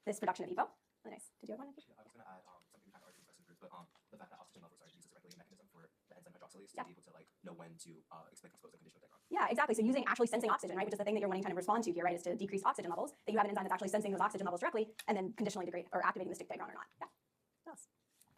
this production of EPO. Really nice. Did you have one? Yeah, I was going to add something we kind of argued with but the fact that oxygen levels are used as a regulating mechanism for the enzyme hydroxylase to be able to know when to expose a condition of degradation. Yeah, exactly. So using actually sensing oxygen, right, which is the thing that you're wanting to kind of respond to here, right, is to decrease oxygen levels, that you have an enzyme that's actually sensing those oxygen levels directly and then conditionally degrade or activating the stick diagram or not. Yeah. What else?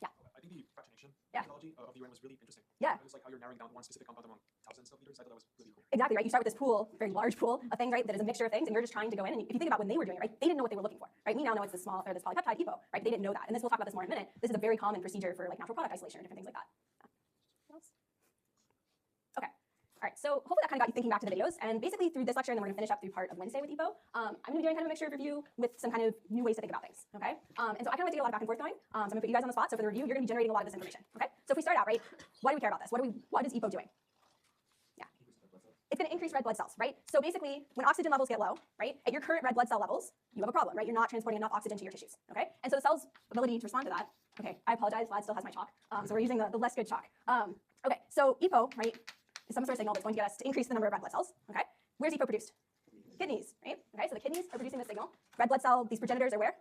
Yeah. I think the fractionation methodology of the urine was really interesting. Yeah. It was like how you're narrowing down one specific compound among thousands of liters. I thought that was really cool. Exactly, right? You start with this pool, very large pool of things, right, that is a mixture of things, and you're just trying to go in, and if you think about when they were doing it, right, they didn't know what they were looking for, right? We now know it's this small, or this polypeptide EPO, right? They didn't know that, and we'll talk about this more in a minute. This is a very common procedure for like natural product isolation or different things like that. What else? Okay. All right, so hopefully that kind of got you thinking back to the videos, and basically through this lecture, and then we're going to finish up through part of Wednesday with EPO, I'm going to be doing kind of a mixture of review with some kind of new ways to think about things, okay? And so I kind of like to get a lot of back and forth going, so I'm going to put you guys on the spot, so for the review, you're going to be generating a lot of this information, okay? So if we start out, right, why do we care about this? What is EPO doing? Yeah. It's going to increase red blood cells, right? So basically, when oxygen levels get low, right, at your current red blood cell levels, you have a problem, right? You're not transporting enough oxygen to your tissues, okay? And so the cell's ability to respond to that, okay, I apologize, Vlad still has my chalk, so we're using the less good chalk. Okay, so EPO, right, is some sort of signal that's going to get us to increase the number of red blood cells, okay? Where's EPO produced? Kidneys, right? Okay, so the kidneys are producing the signal. Red blood cell, these progenitors are where?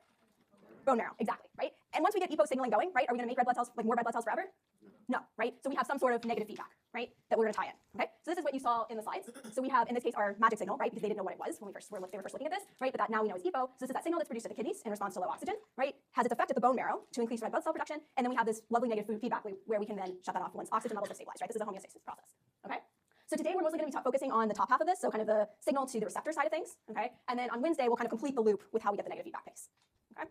Bone marrow, exactly, right? And once we get EPO signaling going, right, are we going to make red blood cells, like more red blood cells forever? No, right? So we have some sort of negative feedback, right, that we're going to tie in, okay? So this is what you saw in the slides. So we have, in this case, our magic signal, right, because they didn't know what it was when they were first looking at this, right? But that now we know is EPO. So this is that signal that's produced at the kidneys in response to low oxygen, right? Has its effect at the bone marrow to increase red blood cell production, and then we have this lovely negative food feedback where we can then shut that off once oxygen levels are stabilized, right? This is a homeostasis process, okay? So today we're mostly going to be focusing on the top half of this, so kind of the signal to the receptor side of things, okay? And then on Wednesday, we'll kind of complete the loop with how we get the negative feedback pace, okay?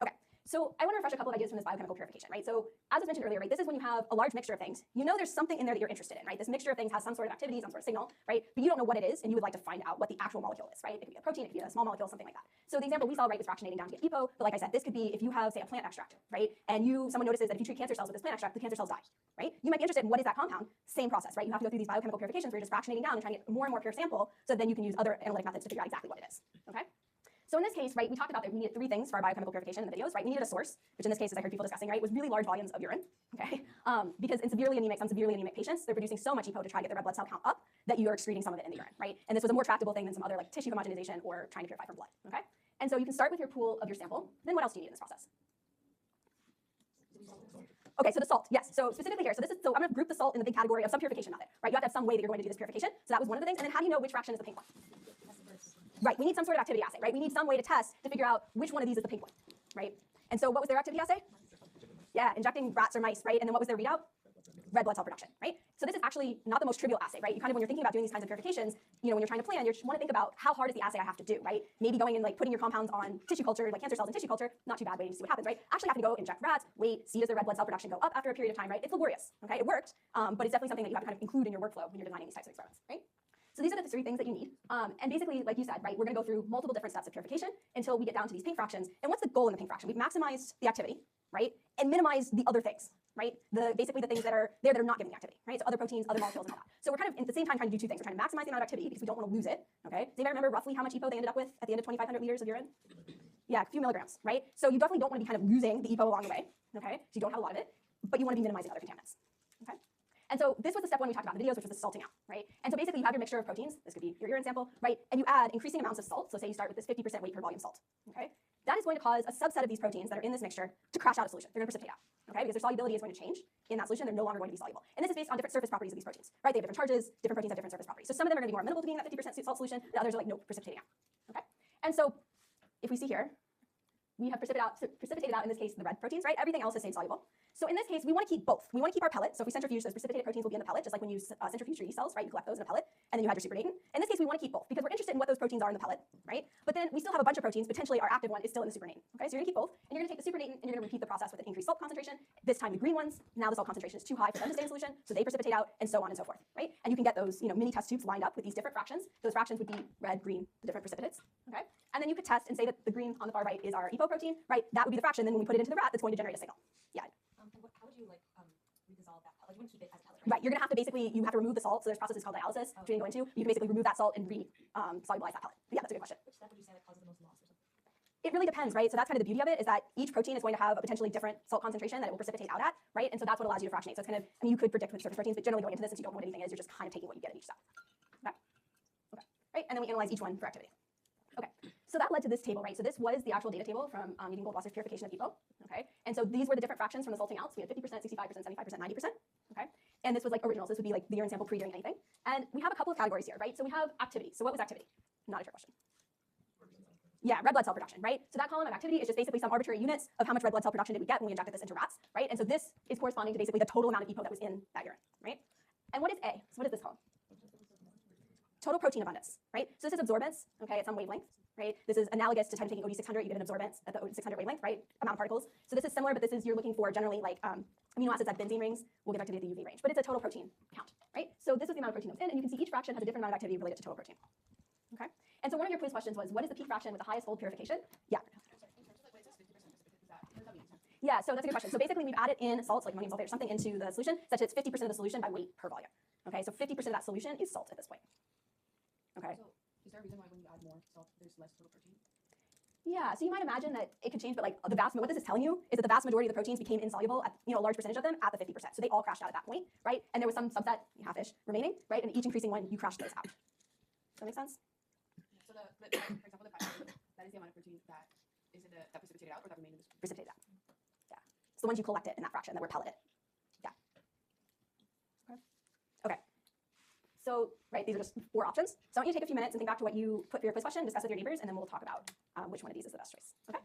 Okay, so I want to refresh a couple of ideas from this biochemical purification, right? So as was mentioned earlier, right, this is when you have a large mixture of things. You know there's something in there that you're interested in, right? This mixture of things has some sort of activity, some sort of signal, right? But you don't know what it is, and you would like to find out what the actual molecule is, right? It could be a protein, it could be a small molecule, something like that. So the example we saw, right, was fractionating down to get EPO, but like I said, this could be if you have, say, a plant extract, right? And someone notices that if you treat cancer cells with this plant extract, the cancer cells die, right? You might be interested in what is that compound. Same process, right? You have to go through these biochemical purifications where you're just fractionating down and trying to get more and more pure sample, so then you can use other analytic methods to figure out exactly what it is, okay? So in this case, right, we talked about that we needed three things for our biochemical purification in the videos, right? We needed a source, which in this case, as I heard people discussing, right, was really large volumes of urine, okay? Because in some severely anemic patients, they're producing so much EPO to try to get their red blood cell count up that you are excreting some of it in the urine, right? And this was a more tractable thing than some other like tissue homogenization or trying to purify from blood, okay? And so you can start with your pool of your sample. Then what else do you need in this process? Okay, so the salt, yes. So specifically here, so I'm going to group the salt in the big category of some purification method, right? You have to have some way that you're going to do this purification. So that was one of the things. And then how do you know which fraction is the pink one? Right, we need some sort of activity assay, right? We need some way to test to figure out which one of these is the pink one, right? And so what was their activity assay? Yeah, injecting rats or mice, right? And then what was their readout? Red blood cell production, right? So this is actually not the most trivial assay, right? You kind of, when you're thinking about doing these kinds of purifications, you know, when you're trying to plan, you want to think about how hard is the assay I have to do, right? Maybe going and like putting your compounds on tissue culture, like cancer cells in tissue culture, not too bad, waiting to see what happens, right? Actually having to go inject rats, wait, see does the red blood cell production go up after a period of time, right? It's laborious, okay? It worked, but it's definitely something that you have to kind of include in your workflow when you're designing these types of experiments, right? So these are the three things that you need. And basically, like you said, right, we're going to go through multiple different steps of purification until we get down to these pink fractions. And what's the goal in the pink fraction? We've maximized the activity, right, and minimized the other things, right? Basically the things that are there that are not giving the activity, right? So other proteins, other molecules, and all that. So we're kind of at the same time trying to do two things. We're trying to maximize the amount of activity because we don't want to lose it, okay? Does anybody remember roughly how much EPO they ended up with at the end of 2,500 liters of urine? Yeah, a few milligrams, right? So you definitely don't want to be kind of losing the EPO along the way, okay? So you don't have a lot of it, but you want to be minimizing other contaminants, okay? And so this was the step one we talked about in the videos, which was the salting out, right? And so basically you have your mixture of proteins, this could be your urine sample, right? And you add increasing amounts of salt, so say you start with this 50% weight per volume salt, okay? That is going to cause a subset of these proteins that are in this mixture to crash out of solution. They're going to precipitate out, okay? Because their solubility is going to change in that solution. They're no longer going to be soluble. And this is based on different surface properties of these proteins, right? They have different charges, different proteins have different surface properties. So some of them are going to be more amenable to being in that 50% salt solution, and others are like, nope, precipitating out, okay? And so if we see here, we have precipitated out, in this case, the red proteins, right? Everything else has stayed soluble. So in this case, we want to keep both. We want to keep our pellet. So if we centrifuge, those precipitated proteins will be in the pellet, just like when you centrifuge your yeast cells, right? You collect those in a pellet, and then you have your supernatant. In this case, we want to keep both because we're interested in what those proteins are in the pellet, right? But then we still have a bunch of proteins. Potentially, our active one is still in the supernatant. Okay, so you're going to keep both, and you're going to take the supernatant, and you're going to repeat the process with an increased salt concentration. This time, the green ones. Now the salt concentration is too high for them to stay in solution, so they precipitate out, and so on and so forth, right? And you can get those, mini test tubes lined up with these different fractions. Those fractions would be red, green, the different precipitates. Okay, and then you could test and say that the green on the far right is our EPO protein, right? That would be the fraction. Then when we put it into the rat, that's going to generate a signal. Yeah. How would you redissolve that pellet? You want to keep it as a pellet, right? Right. You're gonna have to you have to remove the salt. So there's processes called dialysis, which we didn't go into. You can basically remove that salt and solubilize that pellet. But yeah, that's a good question. Which step would you say that causes the most loss or something? It really depends, right? So that's kind of the beauty of it, is that each protein is going to have a potentially different salt concentration that it will precipitate out at, right? And so that's what allows you to fractionate. So it's kind of, you could predict with surface proteins, but generally going into this, since you don't know what anything is, you're just kind of taking what you get at each step. Okay. Okay. Right. And then we analyze each one for activity. Okay. So that led to this table, right? So this was the actual data table from Eating Goldwasser's purification of EPO, okay? And so these were the different fractions from the salting out. So we had 50%, 65%, 75%, 90%, okay? And this was like original. So this would be like the urine sample pre-doing anything. And we have a couple of categories here, right? So we have activity. So what was activity? Not a fair question. Yeah, red blood cell production, right? So that column of activity is just basically some arbitrary units of how much red blood cell production did we get when we injected this into rats, right? And so this is corresponding to basically the total amount of EPO that was in that urine, right? And what is A? So what is this column? Total protein abundance, right? So this is absorbance, okay, at some wavelength, right? This is analogous to taking OD600, you get an absorbance at the OD600 wavelength, right? Amount of particles. So this is similar, but this is, you're looking for generally like amino acids at benzene rings will give activity at the UV range, but it's a total protein count, right? So this is the amount of protein that was in, and you can see each fraction has a different amount of activity related to total protein, okay? And so one of your quiz questions was, what is the peak fraction with the highest fold purification? Yeah. Yeah, so that's a good question. So basically we've added in salts, like ammonium sulfate or something, into the solution, such that it's 50% of the solution by weight per volume. Okay, so 50% of that solution is salt at this point. Okay. So is there a reason why when you add more salt, there's less total protein? Yeah, so you might imagine that it could change, but like what this is telling you is that the vast majority of the proteins became insoluble at, a large percentage of them at the 50%. So they all crashed out at that point, right? And there was some subset, half-ish, remaining, right? And each increasing one, you crashed those out. Does that make sense? So for example, the 5%, that is the amount of protein that is in that precipitated out or that remained in the Precipitated out. Yeah. So the ones you collected in that fraction that were pelleted. Yeah. Okay. Okay. So, right, these are just 4 options. So I want you to take a few minutes and think back to what you put for your quiz question, discuss with your neighbors, and then we'll talk about which one of these is the best choice. Okay?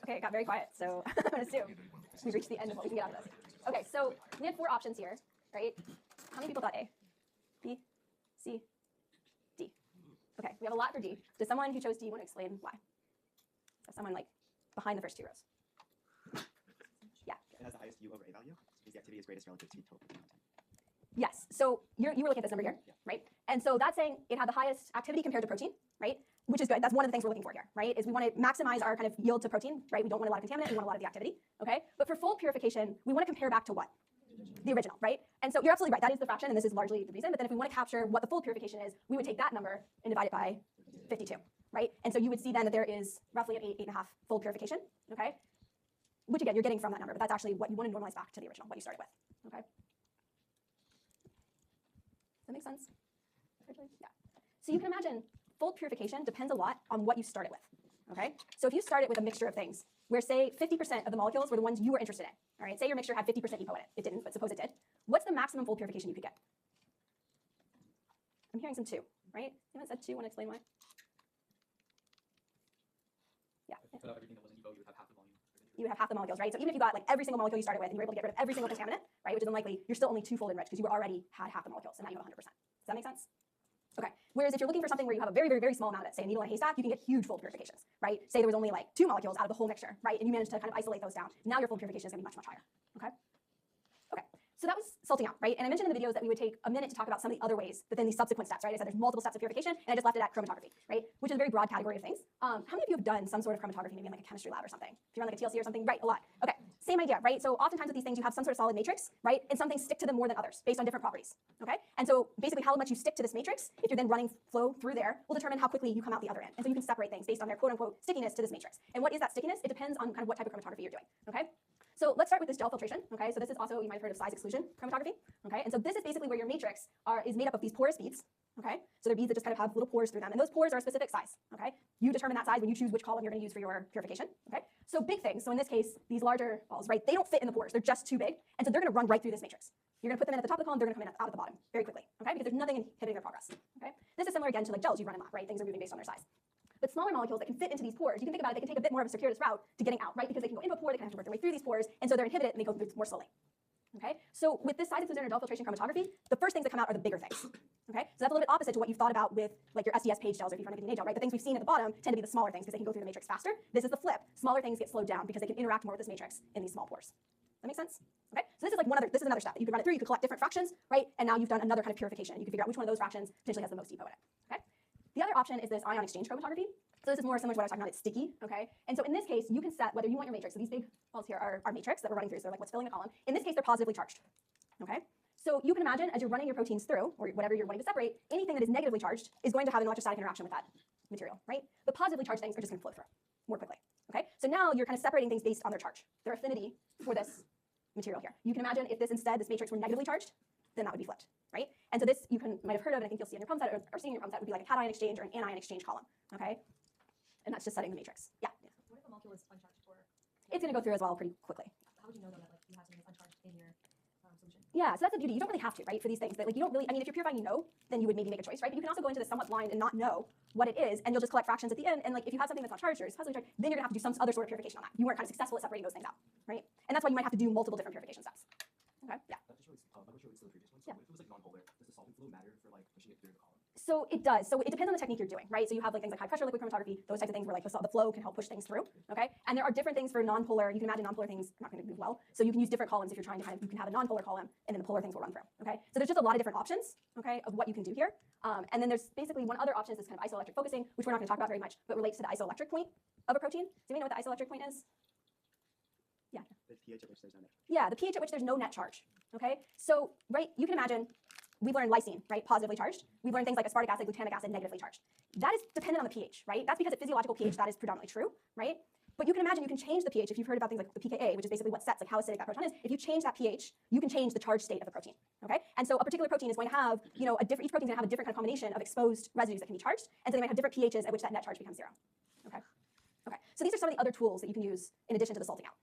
Okay, it got very quiet, so I'm going to assume we've reached the end of what we can get out of this. Okay, so we had 4 options here, right? How many people got A? B? C? D? Okay, we have a lot for D. Does someone who chose D want to explain why? So someone like behind the first 2 rows. Yeah. It has the highest U over A value because the activity is greatest relative to total protein content. Yes, so you were looking at this number here, right? And so that's saying it had the highest activity compared to protein, right? Which is good. That's one of the things we're looking for here, right? Is we want to maximize our kind of yield to protein, right? We don't want a lot of contaminant, we want a lot of the activity, okay? But for fold purification, we want to compare back to what? The original, right? And so you're absolutely right. That is the fraction, and this is largely the reason. But then if we want to capture what the fold purification is, we would take that number and divide it by 52, right? And so you would see then that there is roughly an 8.5 fold purification, okay? Which again, you're getting from that number, but that's actually what you want to normalize back to the original, what you started with, okay? Does that make sense? Yeah. So you can imagine fold purification depends a lot on what you started with, okay? So if you started with a mixture of things, where say 50% of the molecules were the ones you were interested in, all right? Say your mixture had 50% EPO in it. It didn't, but suppose it did. What's the maximum fold purification you could get? I'm hearing some 2, right? Anyone said 2? Want to explain why? Yeah. Without everything that wasn't EPO, you would have half the volume. You would have half the molecules, right? So even if you got like every single molecule you started with and you were able to get rid of every single contaminant, right, which is unlikely, you're still only 2-fold enriched because you already had half the molecules, and now you have 100%. Does that make sense? Okay. Whereas if you're looking for something where you have a very, very, very small amount of it, say a needle in a haystack, you can get huge fold purifications, right? Say there was only like 2 molecules out of the whole mixture, right? And you managed to kind of isolate those down. Now your fold purification is going to be much, much higher. Okay. Okay. So that was salting out, right? And I mentioned in the videos that we would take a minute to talk about some of the other ways, but then these subsequent steps, right? I said there's multiple steps of purification, and I just left it at chromatography, right? Which is a very broad category of things. How many of you have done some sort of chromatography, maybe in like a chemistry lab or something? If you're on like a TLC or something, right? A lot. Okay. Same idea, right? So oftentimes with these things, you have some sort of solid matrix, right? And some things stick to them more than others based on different properties, okay? And so basically how much you stick to this matrix, if you're then running flow through there, will determine how quickly you come out the other end. And so you can separate things based on their quote unquote stickiness to this matrix. And what is that stickiness? It depends on kind of what type of chromatography you're doing, okay? So let's start with this gel filtration, okay? So this is also, you might have heard of size exclusion chromatography, okay? And so this is basically where your matrix is made up of these porous beads, okay? So they're beads that just kind of have little pores through them, and those pores are a specific size, okay? You determine that size when you choose which column you're gonna use for your purification, okay? So big things, so in this case, these larger balls, right? They don't fit in the pores, they're just too big, and so they're gonna run right through this matrix. You're gonna put them in at the top of the column, they're gonna come in out of the bottom very quickly, okay? Because there's nothing inhibiting their progress, okay? This is similar again to like gels you run in lab, right? Things are moving based on their size. But smaller molecules that can fit into these pores, you can think about it, they can take a bit more of a circuitous route to getting out, right? Because they can go into a pore, they can have to work their way through these pores, and so they're inhibited and they go through more slowly. Okay? So with this size exclusion or gel filtration chromatography, the first things that come out are the bigger things. Okay? So that's a little bit opposite to what you've thought about with like your SDS page gels or if you run a DNA gel, right? The things we've seen at the bottom tend to be the smaller things because they can go through the matrix faster. This is the flip. Smaller things get slowed down because they can interact more with this matrix in these small pores. That make sense? Okay? So this is like this is another step that you could run it through. You could collect different fractions, right? And now you've done another kind of purification. You can figure out which one of those fractions potentially has the most depot in it. Okay? The other option is this ion exchange chromatography. So this is more similar to what I was talking about. It's sticky, okay? And so in this case, you can set whether you want your matrix. So these big balls here are our matrix that we're running through. So they're like what's filling the column. In this case, they're positively charged, okay? So you can imagine as you're running your proteins through, or whatever you're wanting to separate, anything that is negatively charged is going to have an electrostatic interaction with that material, right? The positively charged things are just going to flow through more quickly, okay? So now you're kind of separating things based on their charge, their affinity for this material here. You can imagine if this matrix were negatively charged, then that would be flipped, right? And so this might have heard of, and I think you'll see on your problem set or seeing your problem set would be like a cation exchange or an anion exchange column, okay? And that's just setting the matrix. Yeah. What if a molecule is uncharged for? It's going to go through as well pretty quickly. How would you know though that like you have something that's uncharged in your solution? Yeah, so that's the beauty. You don't really have to, right, for these things. That like you don't really. I mean, if you're purifying, you know, then you would maybe make a choice, right? But you can also go into this somewhat blind and not know what it is, and you'll just collect fractions at the end. And like if you have something that's not charged or is positively charged, then you're gonna have to do some other sort of purification on that. You weren't kind of successful at separating those things out, right? And that's why you might have to do multiple different purification steps. Okay. Yeah. That just relates, that was relates to the previous one. So Yeah. if it was like non-polar, does the solvent flow matter for like pushing it through the column? So it does. So it depends on the technique you're doing, right? So you have like things like high pressure liquid chromatography, those types of things where like the flow can help push things through, okay? And there are different things for non-polar. You can imagine non-polar things are not going to move well. So you can use different columns if you're trying to you can have a non-polar column and then the polar things will run through, okay? So there's just a lot of different options, okay, of what you can do here. And then there's basically one other option is this kind of isoelectric focusing, which we're not going to talk about very much, but relates to the isoelectric point of a protein. Do you know what the isoelectric point is? Yeah. The pH at which there's no net. Yeah, the pH at which there's no net charge, okay? So, right, you can imagine, we've learned lysine, right, positively charged. We've learned things like aspartic acid, glutamic acid, negatively charged. That is dependent on the pH, right? That's because at physiological pH, that is predominantly true, right? But you can imagine you can change the pH if you've heard about things like the pKa, which is basically what sets like how acidic that proton is. If you change that pH, you can change the charge state of the protein, okay? And so a particular protein is going to have, you know, each protein is going to have a different kind of combination of exposed residues that can be charged, and so they might have different pHs at which that net charge becomes 0, okay? Okay, so these are some of the other tools that you can use in addition to the salting out.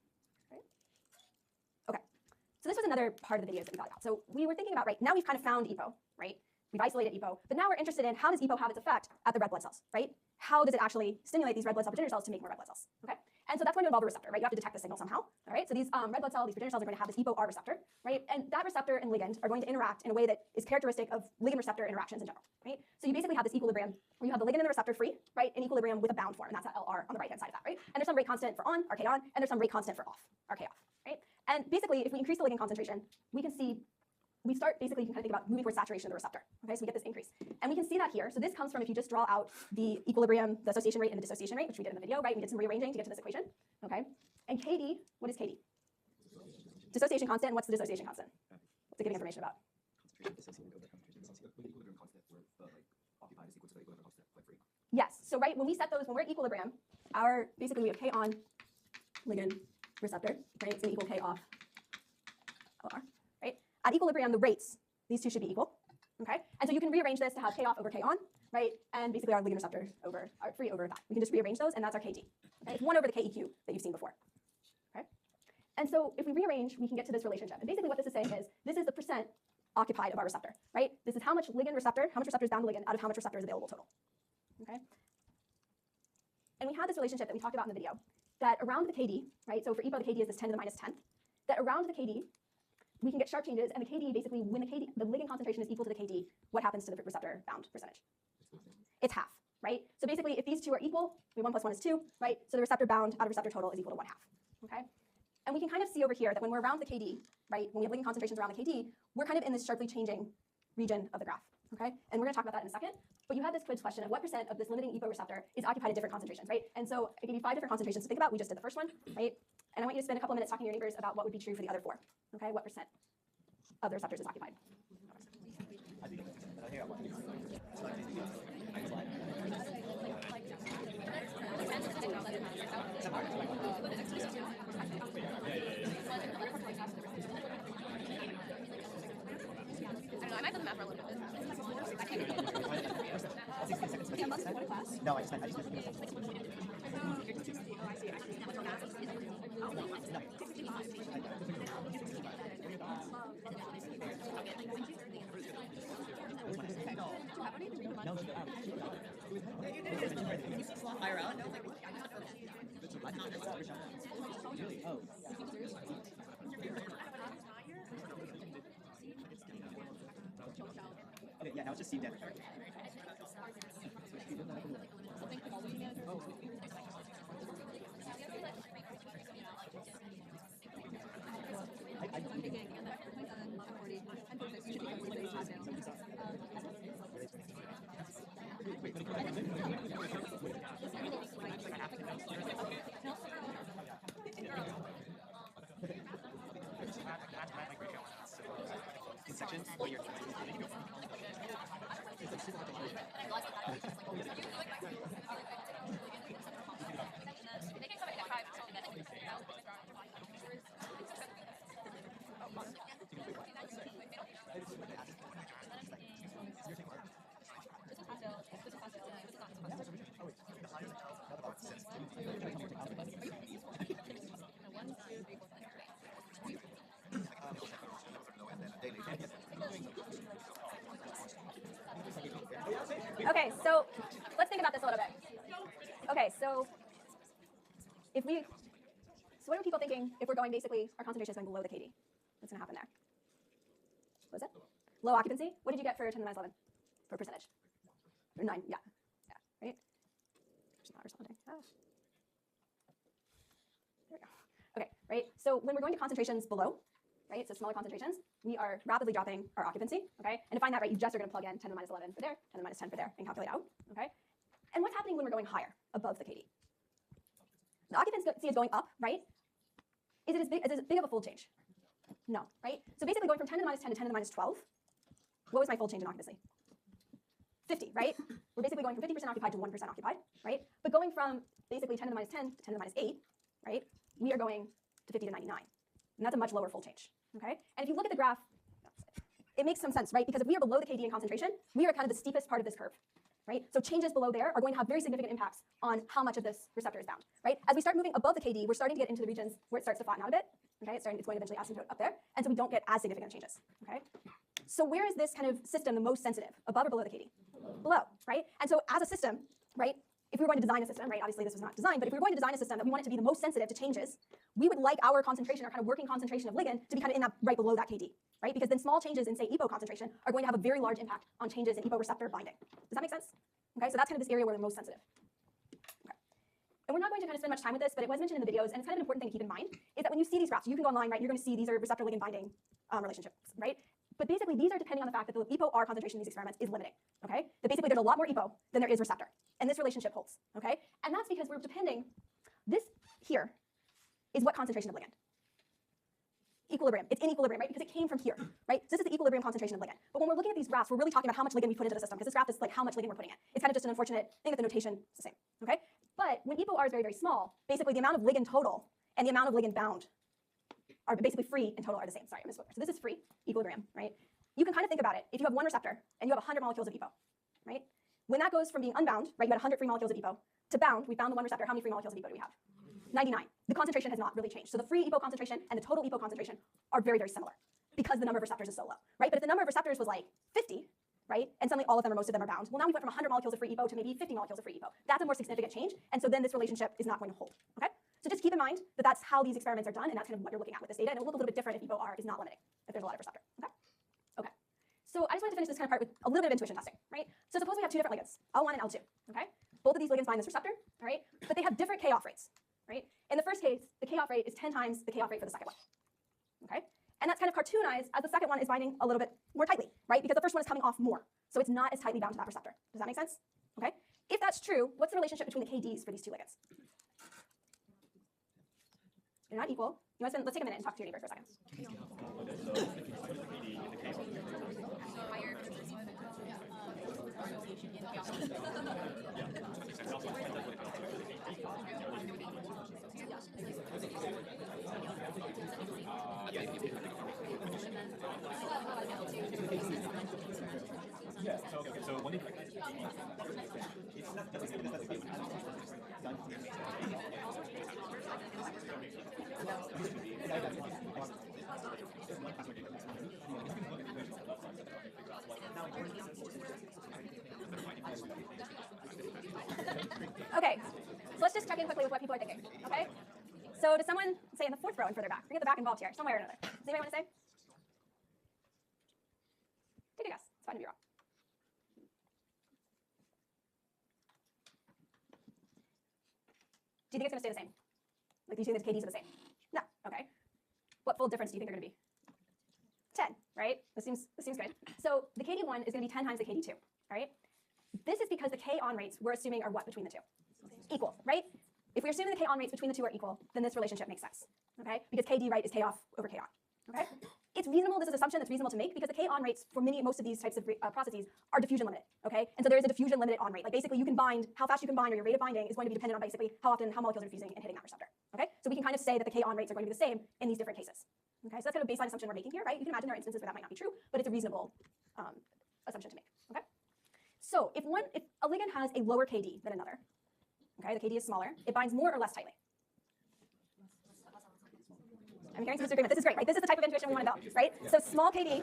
So this was another part of the videos that we thought about. So we were thinking about, right, now we've kind of found EPO, right? We've isolated EPO, but now we're interested in how does EPO have its effect at the red blood cells, right? How does it actually stimulate these red blood cell progenitor cells to make more red blood cells, okay? And so that's going to involve a receptor, right? You have to detect the signal somehow, all right? So these red blood cells, these progenitor cells are going to have this EPO-R receptor, right? And that receptor and ligand are going to interact in a way that is characteristic of ligand-receptor interactions in general, right? So you basically have this equilibrium where you have the ligand and the receptor free, right? In equilibrium with a bound form, and that's that LR on the right-hand side of that, right? And there's some rate constant for on, RK on, and there's some rate constant for off, RK off, right? And basically, if we increase the ligand concentration, we can see, we start basically, you can kind of think about moving towards saturation of the receptor. Okay, so we get this increase. And we can see that here. So this comes from if you just draw out the equilibrium, the association rate, and the dissociation rate, which we did in the video, right? We did some rearranging to get to this equation. Okay. And KD, what is KD? Dissociation constant, and what's the dissociation constant? What's it giving information about? Concentration dissociated over concentration. With the equilibrium constant where the like occupied is equal to the equilibrium constant like free. Yes. So right, when we set those, when we're at equilibrium, basically we have K on ligand receptor, right? It's going to equal K off LR, right? At equilibrium, the rates, these two should be equal, okay? And so you can rearrange this to have K off over K on, right? And basically our ligand receptor over, our free over that. We can just rearrange those, and that's our KD. Okay? It's 1 over the KEQ that you've seen before, okay? And so if we rearrange, we can get to this relationship. And basically what this is saying is, this is the percent occupied of our receptor, right? This is how much ligand receptor, how much receptor is bound to ligand out of how much receptor is available total, okay? And we had this relationship that we talked about in the video, that around the KD, right? So for EPO, the KD is this 10 to the minus 10th, that around the KD, we can get sharp changes, and the KD basically, when the ligand concentration is equal to the KD, what happens to the receptor bound percentage? It's half, right? So basically, if these two are equal, 1 plus 1 is 2, right? So the receptor bound out of receptor total is equal to 1/2, okay? And we can kind of see over here that when we're around the KD, right, when we have ligand concentrations around the KD, we're kind of in this sharply changing region of the graph, okay? And we're gonna talk about that in a second. But you had this quiz question of what percent of this limiting EPO receptor is occupied at different concentrations, right? And so I gave you 5 different concentrations to think about. We just did the first one, right? And I want you to spend a couple minutes talking to your neighbors about what would be true for the other 4, okay? What percent of the receptors is occupied? No, I just meant Oh, I see. Okay, yeah, now it's just C dead. Sections where you're Okay, so let's think about this a little bit. Okay, so what are people thinking if we're going basically, our concentration is going below the KD? What's going to happen there? What was it? Low occupancy? What did you get for 10 to the minus 11 for percentage? Or 9, yeah, right? It's not responding. Ah. There we go. Okay, right? So when we're going to concentrations below, right, so smaller concentrations, we are rapidly dropping our occupancy, okay? And to find that, right, you just are going to plug in 10 to the minus 11 for there, 10 to the minus 10 for there, and calculate out, okay? And what's happening when we're going higher, above the KD? The occupancy is going up, right? Is it as big of a fold change? No, right? So basically going from 10 to the minus 10 to 10 to the minus 12, what was my fold change in occupancy? 50, right? We're basically going from 50% occupied to 1% occupied, right? But going from basically 10 to the minus 10 to 10 to the minus 8, right? We are going to 50 to 99. And that's a much lower fold change, okay? And if you look at the graph, it makes some sense, right? Because if we are below the KD in concentration, we are kind of the steepest part of this curve, right? So changes below there are going to have very significant impacts on how much of this receptor is bound, right? As we start moving above the KD, we're starting to get into the regions where it starts to flatten out a bit, okay? It's going to eventually asymptote up there, and so we don't get as significant changes, okay? So where is this kind of system the most sensitive, above or below the KD? Below, right? And so as a system, right, if we were going to design a system, right, obviously this was not designed, but if we were going to design a system that we want it to be the most sensitive to changes, we would like our concentration, our kind of working concentration of ligand to be kind of in that right below that KD, right? Because then small changes in, say, EPO concentration are going to have a very large impact on changes in EPO receptor binding. Does that make sense? Okay, so that's kind of this area where they're most sensitive. Okay. And we're not going to kind of spend much time with this, but it was mentioned in the videos, and it's kind of an important thing to keep in mind, is that when you see these graphs, you can go online, right, you're going to see these are receptor ligand binding relationships, right? But basically, these are depending on the fact that the EPO-R concentration in these experiments is limiting, okay? That basically there's a lot more EPO than there is receptor, and this relationship holds, okay? And that's because we're depending, this here is what concentration of ligand? Equilibrium. It's in equilibrium, right? Because it came from here, right? So this is the equilibrium concentration of ligand. But when we're looking at these graphs, we're really talking about how much ligand we put into the system, because this graph is like how much ligand we're putting in. It's kind of just an unfortunate thing that the notation is the same, okay? But when EPO-R is very, very small, basically the amount of ligand total and the amount of ligand bound are basically free and total are the same. Sorry, I misspoke. So this is free, equilibrium, right? You can kind of think about it. If you have one receptor and you have 100 molecules of EPO, right? When that goes from being unbound, right, you had 100 free molecules of EPO, to bound, we bound the one receptor, how many free molecules of EPO do we have? 99. The concentration has not really changed. So the free EPO concentration and the total EPO concentration are very, very similar because the number of receptors is so low, right? But if the number of receptors was like 50, right, and suddenly all of them or most of them are bound, well, now we went from 100 molecules of free EPO to maybe 50 molecules of free EPO. That's a more significant change, and so then this relationship is not going to hold, okay? So just keep in mind that that's how these experiments are done, and that's kind of what you're looking at with this data, and it will look a little bit different if EPO-R is not limiting, if there's a lot of receptor, okay? Okay. So I just wanted to finish this kind of part with a little bit of intuition testing, right? So suppose we have two different ligands, L1 and L2, okay? Both of these ligands bind this receptor, all right? But they have different K-off rates, right? In the first case, the K-off rate is 10 times the K-off rate for the second one, okay? And that's kind of cartoonized as the second one is binding a little bit more tightly, right? Because the first one is coming off more, so it's not as tightly bound to that receptor. Does that make sense? Okay? If that's true, what's the relationship between the KDs for these two ligands? They're not equal. You want to spend, let's take a minute and talk to your neighbor for a second. Yeah, so when Okay, so let's just check in quickly with what people are thinking, okay? So does someone, say in the fourth row and further back, forget the back involved here, somewhere or another. Does anybody want to say? Take a guess, it's fine to be wrong. Do you think it's going to stay the same? Like, do you think the KDs are the same? No, okay. What fold difference do you think they're going to be? 10, right? This seems good. So the KD1 is going to be 10 times the KD2, right? This is because the K on rates we're assuming are what between the two? Equal, right? If we're assuming the K on rates between the two are equal, then this relationship makes sense, okay? Because KD right is K off over K on, okay? It's reasonable, this is an assumption that's reasonable to make because the K on rates for most of these types of processes are diffusion limited, okay? And so there is a diffusion limited on rate. Like basically you can bind, how fast you can bind or your rate of binding is going to be dependent on basically how molecules are fusing and hitting that receptor, okay? So we can kind of say that the K on rates are going to be the same in these different cases, okay? So that's kind of a baseline assumption we're making here, right? You can imagine there are instances where that might not be true, but it's a reasonable assumption to make, okay? So if a ligand has a lower KD than another, okay, the KD is smaller, it binds more or less tightly. I'm hearing some disagreement. This is great, right? This is the type of intuition we want to build, right? So small KD,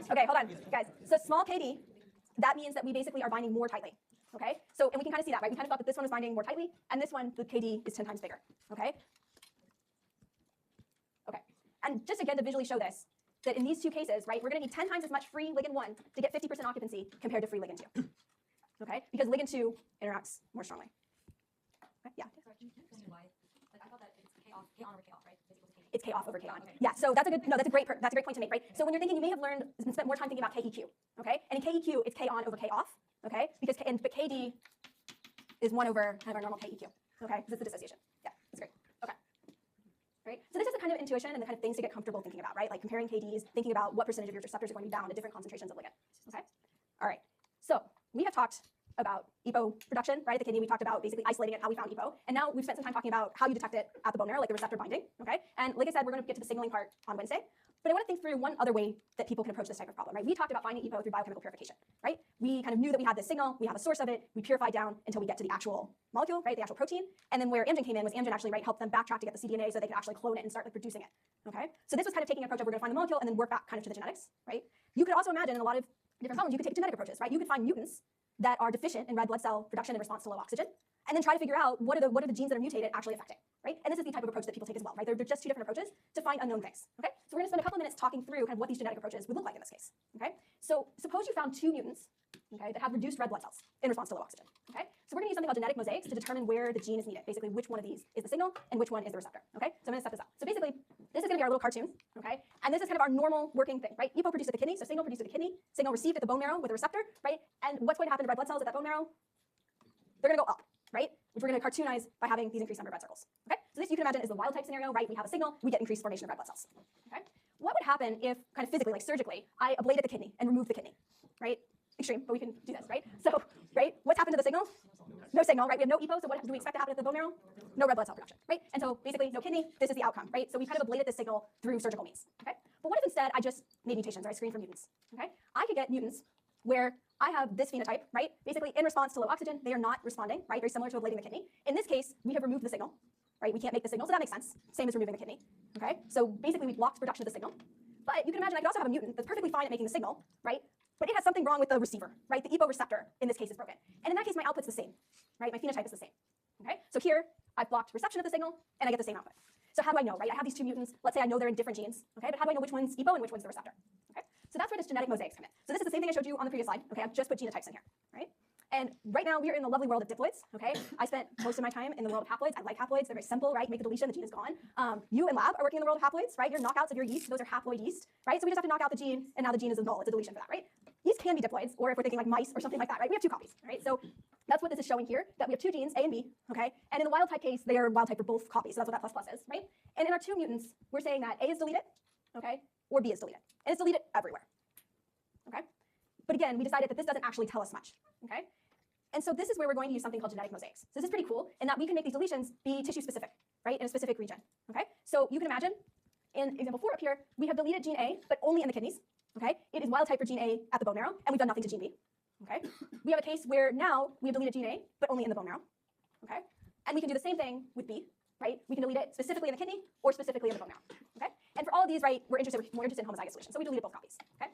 okay, hold on, guys. So small KD, that means that we basically are binding more tightly, okay? So, and we can kind of see that, right? We kind of thought that this one was binding more tightly, and this one, the KD is 10 times bigger, okay? Okay, and just again to visually show this, that in these two cases, right, we're going to need 10 times as much free ligand 1 to get 50% occupancy compared to free ligand 2, okay? Because ligand 2 interacts more strongly. Okay, yeah? Sorry, can you explain why? Like, I thought that it's K on over K off, right? Is equal to KD. It's K off over K on. Okay. Yeah, so that's a great point to make, right? So when you're thinking, you may have learned, spent more time thinking about KEQ, okay? And in KEQ, it's K on over K off, okay? But KD is 1 over kind of our normal KEQ, okay? Because it's the dissociation. Yeah, that's great. Okay. Right? So this is the kind of intuition and the kind of things to get comfortable thinking about, right? Like comparing KDs, thinking about what percentage of your receptors are going to be bound at different concentrations of ligand, okay? All right, so we have talked about EPO production, right? The kidney, we talked about basically isolating it, how we found EPO. And now we've spent some time talking about how you detect it at the bone marrow, like the receptor binding, okay? And like I said, we're going to get to the signaling part on Wednesday. But I want to think through one other way that people can approach this type of problem, right? We talked about finding EPO through biochemical purification, right? We kind of knew that we had this signal, we have a source of it, we purify down until we get to the actual molecule, right? The actual protein. And then where Amgen came in was Amgen actually, right, helped them backtrack to get the cDNA so they could actually clone it and start like producing it, okay? So this was kind of taking an approach of we're going to find the molecule and then work back kind of to the genetics, right? You could also imagine in a lot of different problems, you could take genetic approaches, right? You could find mutants that are deficient in red blood cell production in response to low oxygen, and then try to figure out what are the genes that are mutated actually affecting, right? And this is the type of approach that people take as well, right? They're just two different approaches to find unknown things, okay? So we're gonna spend a couple of minutes talking through kind of what these genetic approaches would look like in this case, okay? So suppose you found 2 mutants, okay, that have reduced red blood cells in response to low oxygen, okay? So we're gonna use something called genetic mosaics to determine where the gene is needed, basically which one of these is the signal and which one is the receptor, okay? So I'm gonna set this up. So basically, this is gonna be our little cartoon, okay? And this is kind of our normal working thing, right? EPO produced at the kidney, so signal produced at the kidney, signal received at the bone marrow with a receptor, right? And what's going to happen to red blood cells at that bone marrow? They're gonna go up, right? Which we're gonna cartoonize by having these increased number of red circles, okay? So this you can imagine is the wild type scenario, right? We have a signal, we get increased formation of red blood cells, okay? What would happen if, kind of physically, like surgically, I ablated the kidney and removed the kidney, right? Extreme, but we can do this, right? So, right, what's happened to the signal? No signal, right? We have no EPO, so what do we expect to happen at the bone marrow? No red blood cell production, right? And so basically, no kidney, this is the outcome, right? So we kind of ablated this signal through surgical means, okay? But what if instead I just made mutations, or I screened for mutants, okay? I could get mutants where I have this phenotype, right? Basically, in response to low oxygen, they are not responding, right? Very similar to ablating the kidney. In this case, we have removed the signal, right? We can't make the signal, so that makes sense. Same as removing the kidney, okay? So basically, we blocked production of the signal. But you can imagine I could also have a mutant that's perfectly fine at making the signal, right? But it has something wrong with the receiver, right? The EPO receptor, in this case, is broken. And in that case, my output's the same, right? My phenotype is the same, okay? So here, I've blocked reception of the signal, and I get the same output. So how do I know, right? I have these 2 mutants. Let's say I know they're in different genes, okay? But how do I know which one's EPO and which one's the receptor, okay? So that's where this genetic mosaics come in. So this is the same thing I showed you on the previous slide, okay? I've just put genotypes in here, right? And right now, we are in the lovely world of diploids, okay? I spent most of my time in the world of haploids. I like haploids. They're very simple, right? Make the deletion, the gene is gone. You in lab are working in the world of haploids, right? Your knockouts of your yeast, those are haploid yeast, right? So we just have to knock out the gene, and now the gene is null. It's a deletion for that, right? Yeast can be diploids, or if we're thinking like mice or something like that, right? We have 2 copies, right? So that's what this is showing here, that we have 2 genes, A and B, okay? And in the wild type case, they are wild type for both copies, so that's what that plus is, right? And in our 2 mutants, we're saying that A is deleted, okay, or B is deleted. And it's deleted everywhere, okay? But again, we decided that this doesn't actually tell us much, okay? And so this is where we're going to use something called genetic mosaics. So this is pretty cool in that we can make these deletions be tissue specific, right, in a specific region, okay? So you can imagine, in example 4 up here, we have deleted gene A, but only in the kidneys, okay? It is wild type for gene A at the bone marrow, and we've done nothing to gene B, Okay? We have a case where now we have deleted gene A, but only in the bone marrow. Okay? And we can do the same thing with B, right? We can delete it specifically in the kidney or specifically in the bone marrow. Okay? And for all of these, right, we're more interested in homozygous solutions. So we deleted both copies. Okay?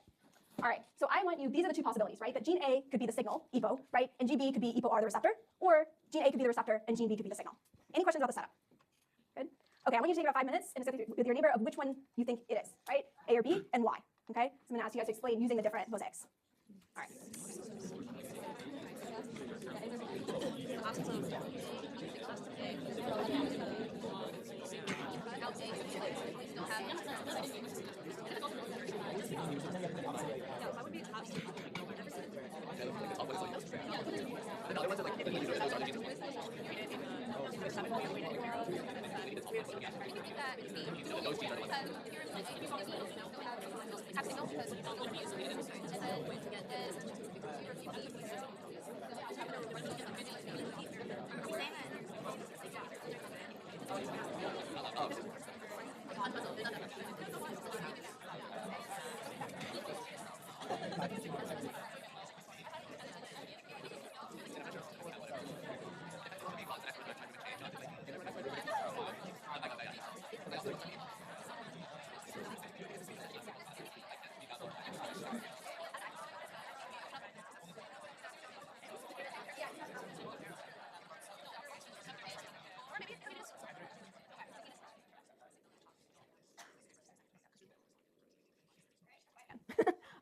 All right, so I want you, these are the two possibilities, right? That gene A could be the signal, EPO, right? And gene B could be EPO-R, the receptor, or gene A could be the receptor and gene B could be the signal. Any questions about the setup? Good? Okay, I want you to take about 5 minutes and discuss with your neighbor of which one you think it is, right? A or B, and why. Okay? So I'm gonna ask you guys to explain using the different mosaics. All right.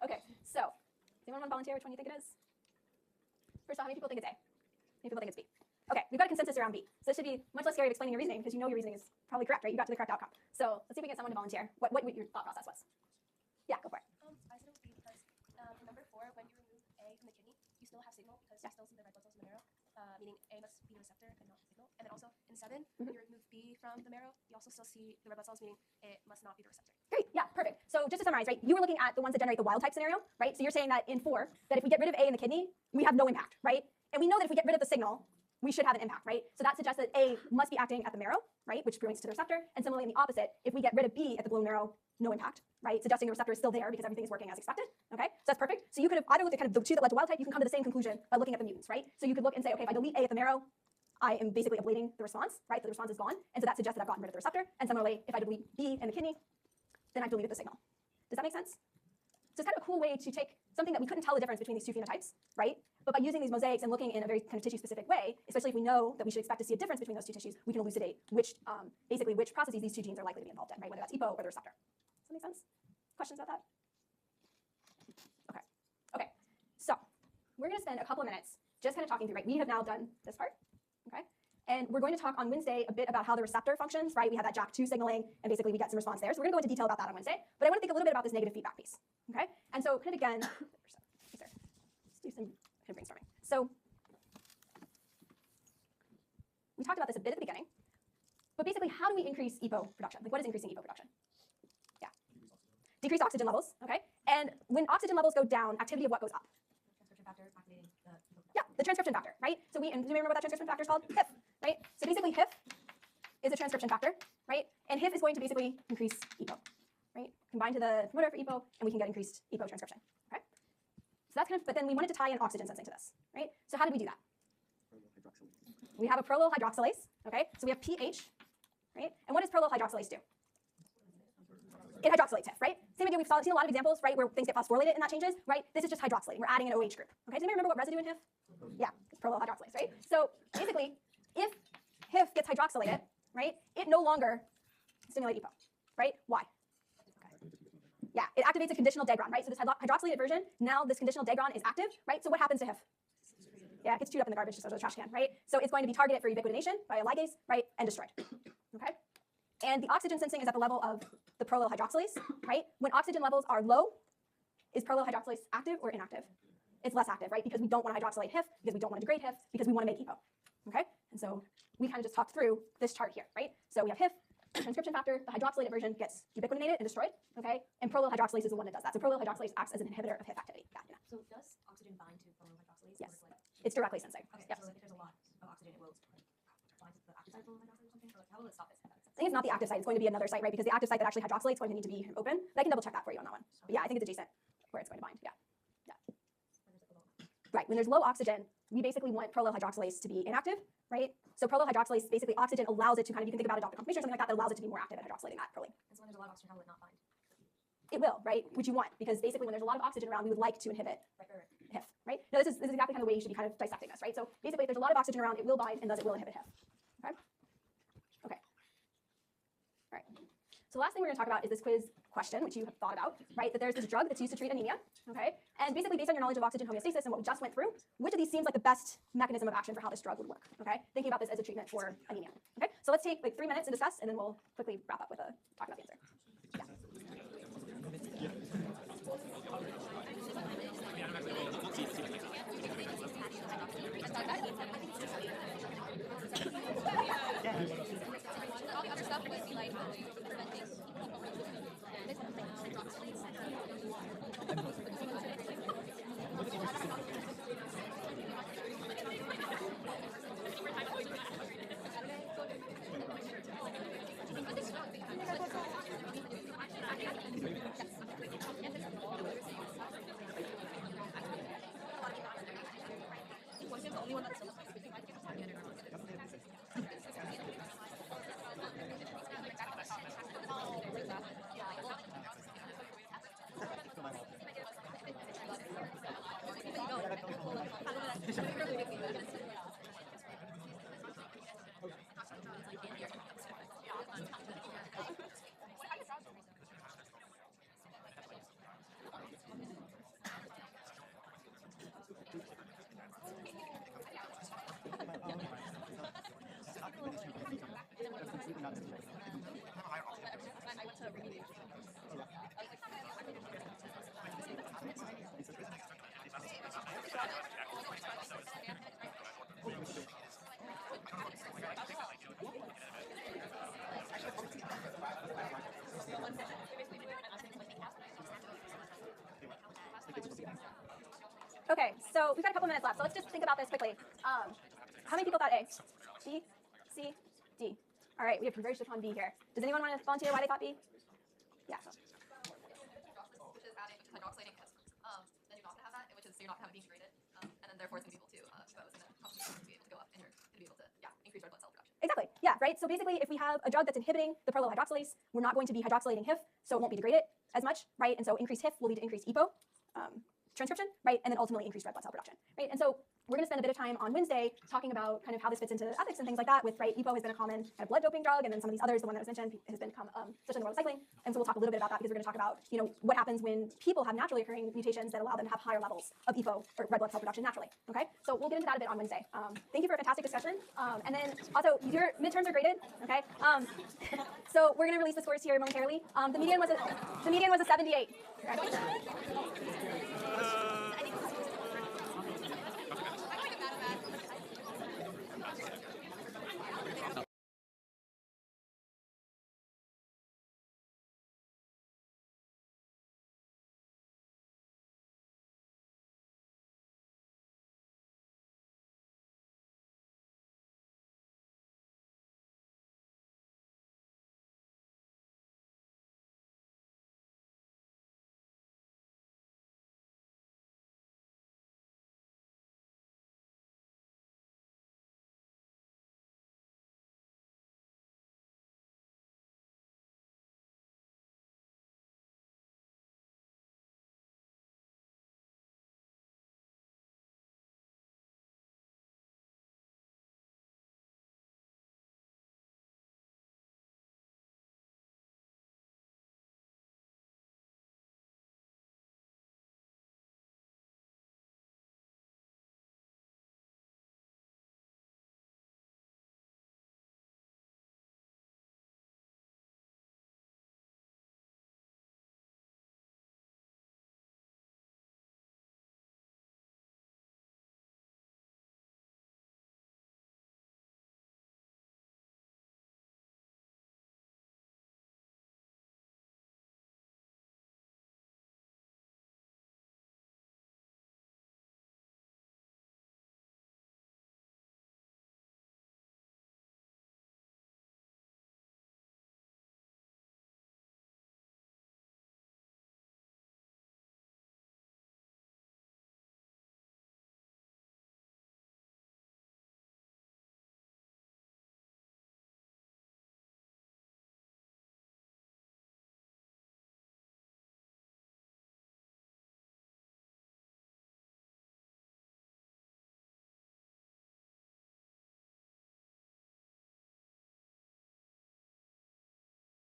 Okay, so does anyone want to volunteer which one you think it is? First off, how many people think it's A? How many people think it's B? Okay, we've got a consensus around B. So this should be much less scary of explaining your reasoning because you know your reasoning is probably correct, right? You got to the correct outcome. So let's see if we can get someone to volunteer. What your thought process was. Yeah, go for it. I said it would be because in number 4, when you remove A from the kidney, you still have signal because you still see the red blood cells in the marrow, meaning A must be the receptor and not the signal. And then also in 7, when you remove B from the marrow, you also still see the red blood cells, meaning it must not be the receptor. Great, yeah, perfect. So just to summarize, right, you were looking at the ones that generate the wild type scenario, right? So you're saying that in 4, that if we get rid of A in the kidney, we have no impact, right? And we know that if we get rid of the signal, we should have an impact, right? So that suggests that A must be acting at the marrow, right, which points to the receptor. And similarly, in the opposite, if we get rid of B at the bone marrow, no impact, right? Suggesting the receptor is still there because everything is working as expected, okay? So that's perfect. So you could have either looked at kind of the two that led to wild type, you can come to the same conclusion by looking at the mutants, right? So you could look and say, okay, if I delete A at the marrow, I am basically ablating the response, right? The response is gone. And so that suggests that I've gotten rid of the receptor. And similarly, if I delete B in the kidney, then I've deleted the signal. Does that make sense? So it's kind of a cool way to take something that we couldn't tell the difference between these two phenotypes, right? But by using these mosaics and looking in a very kind of tissue-specific way, especially if we know that we should expect to see a difference between those two tissues, we can elucidate which, basically which processes these two genes are likely to be involved in, right? Whether that's EPO or the receptor. Does that make sense? Questions about that? Okay. Okay. So we're going to spend a couple of minutes just kind of talking through, right? We have now done this part, okay? And we're going to talk on Wednesday a bit about how the receptor functions, right? We have that JAK2 signaling, and basically we get some response there. So we're going to go into detail about that on Wednesday. But I want to think a little bit about this negative feedback piece, okay? And so kind of again, let's do some kind of brainstorming. So we talked about this a bit at the beginning, but basically how do we increase EPO production? Like what is increasing EPO production? Yeah. Decrease oxygen levels, okay? And when oxygen levels go down, activity of what goes up? Transcription factor activating the EPO. Yeah, the transcription factor, right? So and do you remember what that transcription factor is called? HIF, right? So basically HIF is a transcription factor, right? And HIF is going to basically increase EPO, right? Combine to the promoter for EPO, and we can get increased EPO transcription, okay? So that's kind of, but then we wanted to tie in oxygen sensing to this, right? So how did we do that? We have a prolyl hydroxylase, okay? So we have pH, right? And what does prolyl hydroxylase do? It hydroxylates HIF, right? Same idea, we've seen a lot of examples, right, where things get phosphorylated and that changes, right? This is just hydroxylating. We're adding an OH group, okay? Does anybody remember what residue in HIF? Yeah, it's prolyl hydroxylase, right? So basically, if HIF gets hydroxylated, right, it no longer stimulates EPO, right? Why? Okay. Yeah, it activates a conditional degron, right? So this hydroxylated version, now this conditional degron is active, right? So what happens to HIF? Yeah, it gets chewed up in the garbage just out of the trash can, right? So it's going to be targeted for ubiquitination by a ligase, right, and destroyed, okay? And the oxygen sensing is at the level of the prolyl hydroxylase, right? When oxygen levels are low, is prolyl hydroxylase active or inactive? It's less active, right? Because we don't want to hydroxylate HIF, because we don't want to degrade HIF, because we want to make EPO, okay? And so we kind of just talked through this chart here, right? So we have HIF, transcription factor, the hydroxylated version gets ubiquitinated and destroyed, okay? And prolyl hydroxylase is the one that does that. So prolyl hydroxylase acts as an inhibitor of HIF activity. Yeah, yeah. So does oxygen bind to prolyl hydroxylase? Yes. Or like, It's directly sensing. okay, Yep. so like if there's a lot of oxygen, it will bind to the active side of prolyl hydroxylase or something? Or like, how will it stop this? I think it's not the active site. It's going to be another site, right? Because the active site that actually hydroxylates is going to need to be open. But I can double check that for you on that one. But yeah, I think it's adjacent where it's going to bind. Yeah. Yeah. Right, when there's low oxygen, we basically want prolyl hydroxylase to be inactive, right? So prolyl hydroxylase, basically oxygen allows it to kind of, you can think about a Doppler conformation or something like that, that allows it to be more active at hydroxylating that proline. And so when there's a lot of oxygen, how will it not bind? It will, right, which you want, because basically when there's a lot of oxygen around, we would like to inhibit Right. HIF, right? Now this is exactly kind of the way you should be kind of dissecting this, right? So basically if there's a lot of oxygen around, it will bind, and thus it will inhibit HIF, okay? Okay, all right. So the last thing we're gonna talk about is this quiz question, which you have thought about, right? That there's this drug that's used to treat anemia, okay? And basically based on your knowledge of oxygen homeostasis and what we just went through, which of these seems like the best mechanism of action for how this drug would work, okay? Thinking about this as a treatment for anemia, okay? So let's take like 3 minutes and discuss, and then we'll quickly wrap up with a talk about the answer. All the other stuff would be like preventing. Poison's the only one that's still Okay, so we've got a couple minutes left, so let's just think about this quickly. How many people thought A? B, C, D. All right, we have converged upon B here. Does anyone want to volunteer why they thought B? Yeah. Which is adding hydroxylating HIF. Then you're not going to have that, which is so you're not going to have it being degraded. And then therefore it's going to be able to compose and then concentration to be able to go up and you're going to be able to, increase red blood cell production. Exactly, yeah, right? So basically, if we have a drug that's inhibiting the prolyl hydroxylase, we're not going to be hydroxylating HIF, so it won't be degraded as much, right? And so increased HIF will lead to increased EPO transcription, right? And then ultimately increased red blood cell production, right? And so we're going to spend a bit of time on Wednesday talking about kind of how this fits into ethics and things like that with, right, EPO has been a common kind of blood doping drug, and then some of these others, the one that was mentioned, has become such in the world of cycling. And so we'll talk a little bit about that because we're going to talk about, what happens when people have naturally occurring mutations that allow them to have higher levels of EPO or red blood cell production naturally, okay? So we'll get into that a bit on Wednesday. Thank you for a fantastic discussion. And then also, your midterms are graded, okay? So we're going to release the scores here momentarily. The median was a 78. Congratulations.